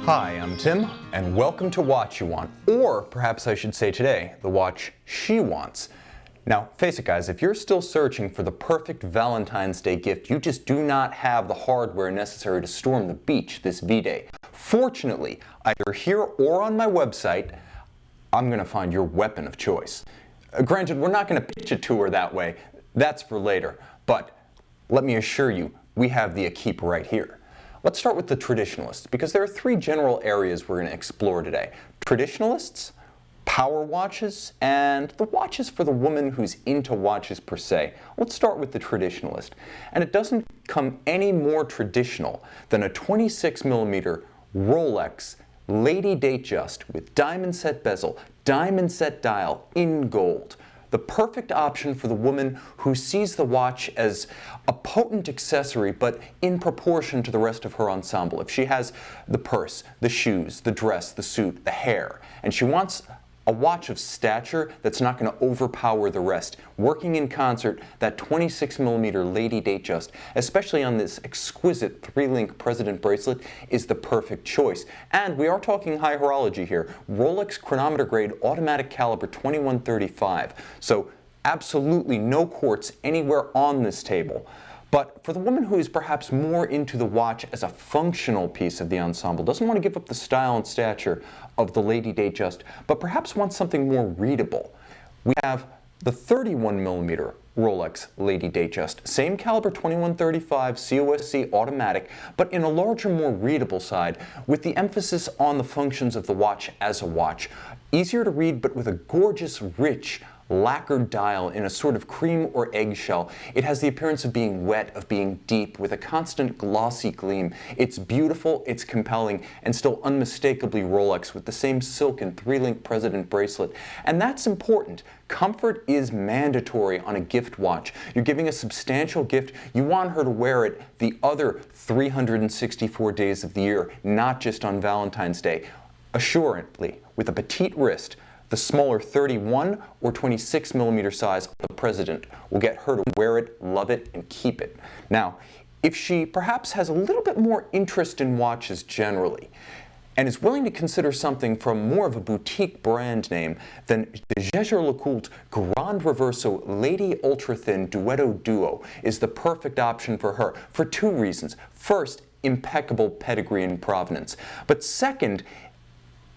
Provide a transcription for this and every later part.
Hi, I'm Tim, and welcome to Watch You Want, or perhaps I should say today, the watch she wants. Now, face it guys, if you're still searching for the perfect Valentine's Day gift, you just do not have the hardware necessary to storm the beach this V-Day. Fortunately, either here or on my website, I'm going to find your weapon of choice. Granted, we're not going to pitch it to her that way. That's for later. But let me assure you, we have the keep right here. Let's start with the traditionalists, because there are three general areas we're going to explore today. Traditionalists, power watches, and the watches for the woman who's into watches per se. Let's start with the traditionalist. And it doesn't come any more traditional than a 26mm Rolex Lady Datejust with diamond set bezel, diamond set dial in gold. The perfect option for the woman who sees the watch as a potent accessory, but in proportion to the rest of her ensemble. If she has the purse, the shoes, the dress, the suit, the hair, and she wants a watch of stature that's not going to overpower the rest, working in concert, that 26mm Lady Datejust, especially on this exquisite 3-link President bracelet, is the perfect choice. And we are talking high horology here. Rolex chronometer grade automatic caliber 2135. So absolutely no quartz anywhere on this table. But for the woman who is perhaps more into the watch as a functional piece of the ensemble, doesn't want to give up the style and stature of the Lady Datejust, but perhaps wants something more readable, we have the 31mm Rolex Lady Datejust. Same caliber 2135 COSC automatic, but in a larger, more readable side, with the emphasis on the functions of the watch as a watch. Easier to read, but with a gorgeous, rich, lacquered dial in a sort of cream or eggshell. It has the appearance of being wet, of being deep, with a constant glossy gleam. It's beautiful, it's compelling, and still unmistakably Rolex with the same silk and 3-link President bracelet. And that's important. Comfort is mandatory on a gift watch. You're giving a substantial gift. You want her to wear it the other 364 days of the year, not just on Valentine's Day. Assuredly, with a petite wrist, the smaller 31 or 26mm size of the President will get her to wear it, love it, and keep it. Now, if she perhaps has a little bit more interest in watches generally, and is willing to consider something from more of a boutique brand name, then the Jaeger-LeCoultre Reverso Lady Ultra Thin Duetto Duo is the perfect option for her for two reasons. First, impeccable pedigree and provenance. But second,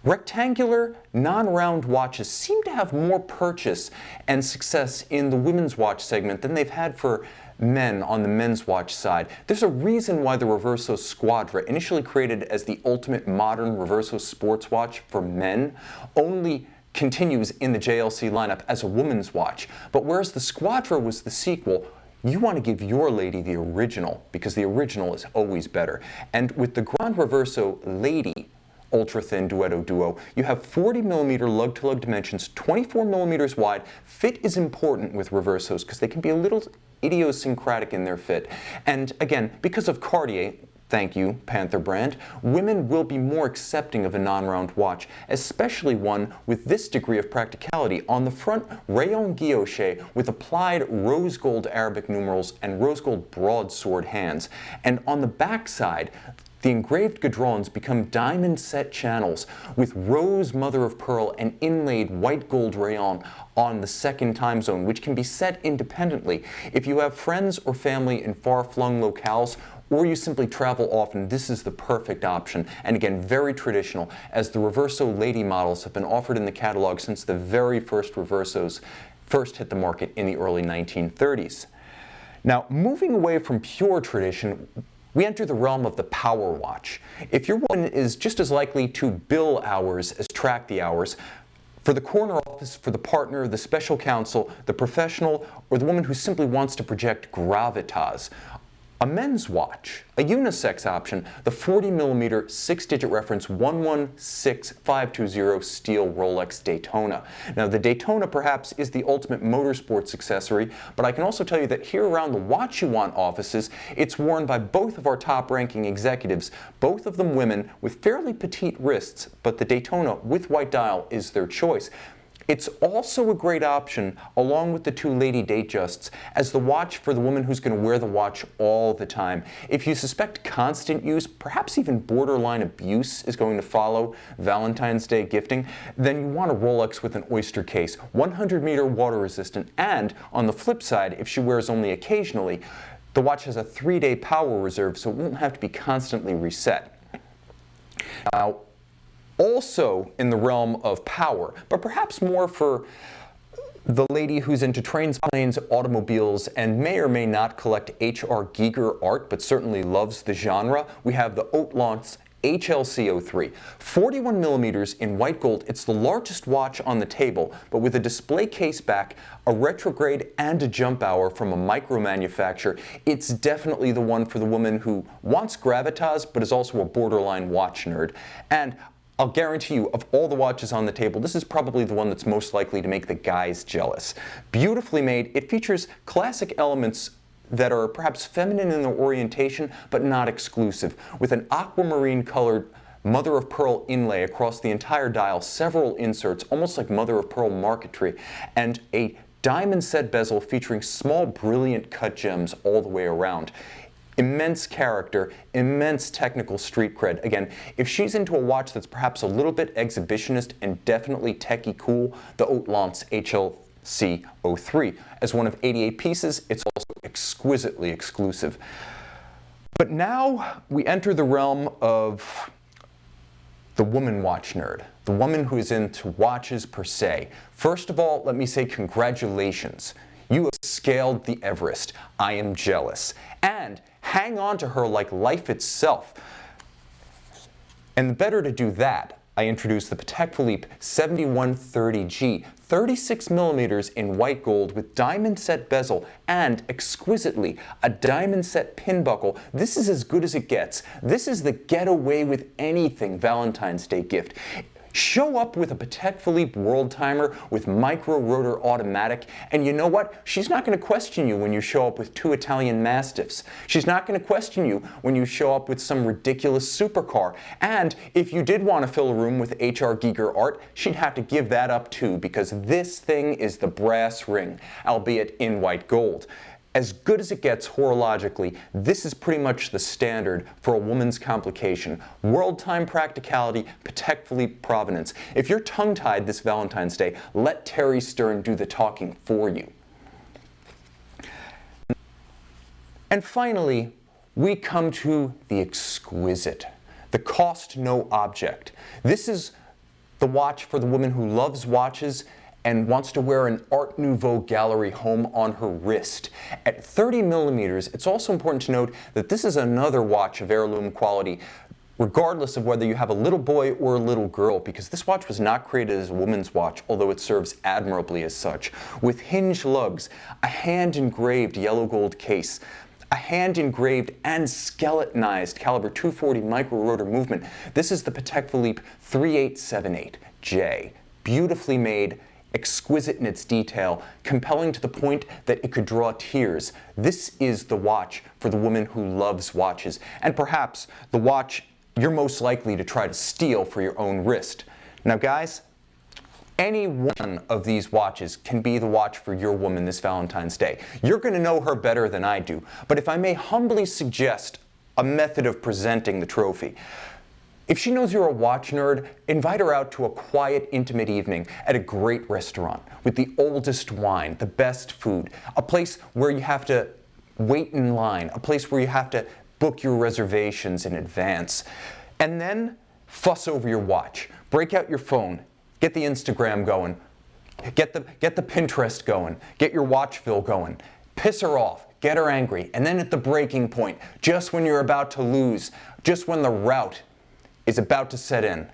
rectangular, non-round watches seem to have more purchase and success in the women's watch segment than they've had for men on the men's watch side. There's a reason why the Reverso Squadra, initially created as the ultimate modern Reverso sports watch for men, only continues in the JLC lineup as a woman's watch. But whereas the Squadra was the sequel, you want to give your lady the original, because the original is always better. And with the Reverso Lady Ultra Thin Duetto Duo, you have 40mm lug-to-lug dimensions, 24mm wide. Fit is important with Reversos because they can be a little idiosyncratic in their fit. And again, because of Cartier, thank you, Panther brand, women will be more accepting of a non-round watch, especially one with this degree of practicality. On the front, rayon guilloche with applied rose gold Arabic numerals and rose gold broadsword hands. And on the back side, the engraved gadrons become diamond set channels with rose mother of pearl and inlaid white gold rayon on the second time zone, which can be set independently. If you have friends or family in far-flung locales, or you simply travel often, this is the perfect option. And again, very traditional, as the Reverso Lady models have been offered in the catalog since the very first Reversos first hit the market in the early 1930s. Now, moving away from pure tradition, we enter the realm of the power watch. If your woman is just as likely to bill hours as track the hours, for the corner office, for the partner, the special counsel, the professional, or the woman who simply wants to project gravitas, a men's watch, a unisex option, the 40mm 6-digit reference 116520 steel Rolex Daytona. Now, the Daytona perhaps is the ultimate motorsports accessory, but I can also tell you that here around the Watch You Want offices, it's worn by both of our top-ranking executives, both of them women with fairly petite wrists, but the Daytona with white dial is their choice. It's also a great option, along with the two lady Datejusts, as the watch for the woman who's going to wear the watch all the time. If you suspect constant use, perhaps even borderline abuse is going to follow Valentine's Day gifting, then you want a Rolex with an oyster case, 100-meter water resistant, and on the flip side, if she wears only occasionally, the watch has a 3-day power reserve, so it won't have to be constantly reset. Now, also in the realm of power, but perhaps more for the lady who's into trains, planes, automobiles, and may or may not collect H.R. Giger art, but certainly loves the genre, we have the Haute Lance HLC03. 41 millimeters in white gold. It's the largest watch on the table, but with a display case back, a retrograde, and a jump hour from a micro manufacturer, it's definitely the one for the woman who wants gravitas, but is also a borderline watch nerd. And I'll guarantee you, of all the watches on the table, this is probably the one that's most likely to make the guys jealous. Beautifully made, it features classic elements that are perhaps feminine in their orientation, but not exclusive, with an aquamarine colored mother of pearl inlay across the entire dial, several inserts, almost like mother of pearl marquetry, and a diamond set bezel featuring small brilliant cut gems all the way around. Immense character, immense technical street cred. Again, if she's into a watch that's perhaps a little bit exhibitionist and definitely techie cool, the Haute Lance HLC03. As one of 88 pieces, it's also exquisitely exclusive. But now we enter the realm of the woman watch nerd, the woman who is into watches per se. First of all, let me say congratulations. You have scaled the Everest. I am jealous. And hang on to her like life itself. And better to do that, I introduce the Patek Philippe 7130G, 36 millimeters in white gold with diamond set bezel and, exquisitely, a diamond set pin buckle. This is as good as it gets. This is the get away with anything Valentine's Day gift. Show up with a Patek Philippe worldtimer with micro rotor automatic, and you know what? She's not going to question you when you show up with 2 Italian Mastiffs. She's not going to question you when you show up with some ridiculous supercar. And if you did want to fill a room with H.R. Giger art, she'd have to give that up too, because this thing is the brass ring, albeit in white gold. As good as it gets horologically, this is pretty much the standard for a woman's complication. World time practicality, Patek Philippe provenance. If you're tongue-tied this Valentine's Day, let Terry Stern do the talking for you. And finally, we come to the exquisite, the cost no object. This is the watch for the woman who loves watches and wants to wear an Art Nouveau gallery home on her wrist. At 30 millimeters, it's also important to note that this is another watch of heirloom quality, regardless of whether you have a little boy or a little girl, because this watch was not created as a woman's watch, although it serves admirably as such. With hinge lugs, a hand-engraved yellow gold case, a hand-engraved and skeletonized caliber 240 micro rotor movement. This is the Patek Philippe 3878J. Beautifully made, exquisite in its detail, compelling to the point that it could draw tears. This is the watch for the woman who loves watches, and perhaps the watch you're most likely to try to steal for your own wrist. Now guys, any one of these watches can be the watch for your woman this Valentine's Day. You're going to know her better than I do, but if I may humbly suggest a method of presenting the trophy. If she knows you're a watch nerd, invite her out to a quiet, intimate evening at a great restaurant with the oldest wine, the best food, a place where you have to wait in line, a place where you have to book your reservations in advance, and then fuss over your watch. Break out your phone, get the Instagram going, get the Pinterest going, get your watchville going, piss her off, get her angry, and then at the breaking point, just when you're about to lose, just when the rout is about to set in,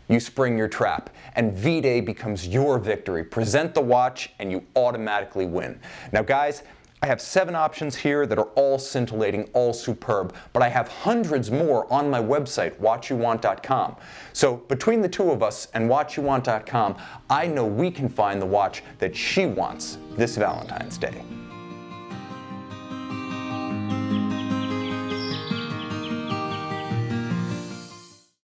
you spring your trap, and V-Day becomes your victory. Present the watch, and you automatically win. Now guys, I have 7 options here that are all scintillating, all superb, but I have hundreds more on my website, watchyouwant.com. So between the two of us and watchyouwant.com, I know we can find the watch that she wants this Valentine's Day.